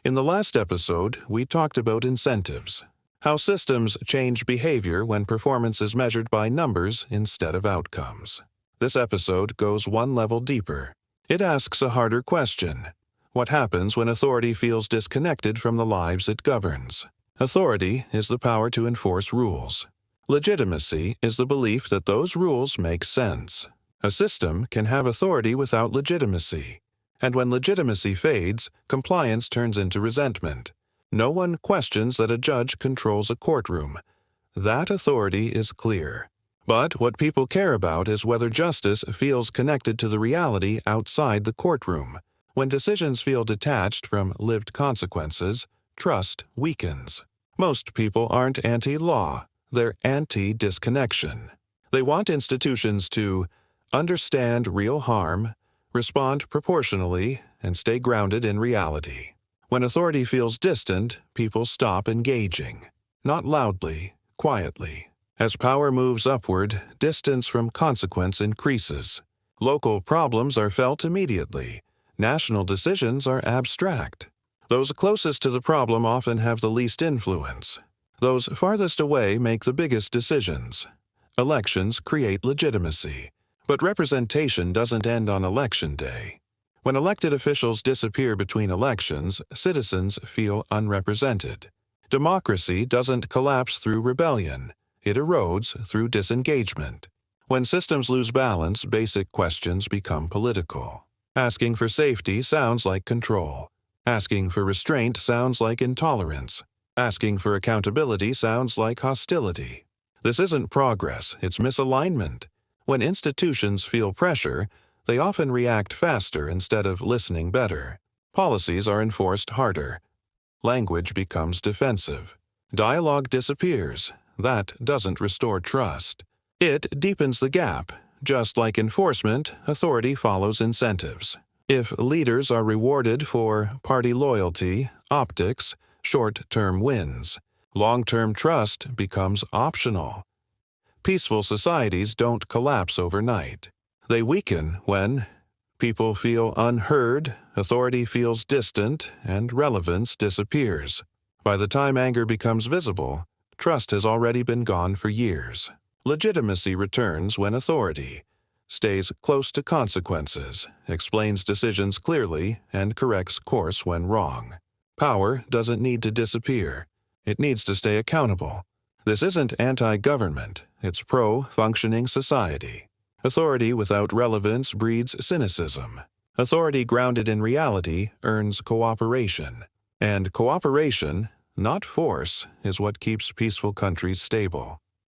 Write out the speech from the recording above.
In the last episode, we talked about incentives, how systems change behavior when performance is measured by numbers instead of outcomes. This episode goes one level deeper. It asks a harder question. What happens when authority feels disconnected from the lives it governs? Authority is the power to enforce rules. Legitimacy is the belief that those rules make sense. A system can have authority without legitimacy. And when legitimacy fades, compliance turns into resentment. No one questions that a judge controls a courtroom. That authority is clear. But what people care about is whether justice feels connected to the reality outside the courtroom. When decisions feel detached from lived consequences, trust weakens. Most people aren't anti-law, they're anti-disconnection. They want institutions to understand real harm, respond proportionally, and stay grounded in reality. When authority feels distant, people stop engaging. Not loudly, quietly. As power moves upward, distance from consequence increases. Local problems are felt immediately. National decisions are abstract. Those closest to the problem often have the least influence. Those farthest away make the biggest decisions. Elections create legitimacy. But representation doesn't end on Election Day. When elected officials disappear between elections, citizens feel unrepresented. Democracy doesn't collapse through rebellion. It erodes through disengagement. When systems lose balance, basic questions become political. Asking for safety sounds like control. Asking for restraint sounds like intolerance. Asking for accountability sounds like hostility. This isn't progress, it's misalignment. When institutions feel pressure, they often react faster instead of listening better. Policies are enforced harder. Language becomes defensive. Dialogue disappears. That doesn't restore trust. It deepens the gap. Just like enforcement, authority follows incentives. If leaders are rewarded for party loyalty, optics, short-term wins. Long-term trust becomes optional. Peaceful societies don't collapse overnight. They weaken when people feel unheard, authority feels distant, and relevance disappears. By the time anger becomes visible, trust has already been gone for years. Legitimacy returns when authority stays close to consequences, explains decisions clearly, and corrects course when wrong. Power doesn't need to disappear. It needs to stay accountable. This isn't anti-government. It's pro-functioning society. Authority without relevance breeds cynicism. Authority grounded in reality earns cooperation. And cooperation, not force, is what keeps peaceful countries stable.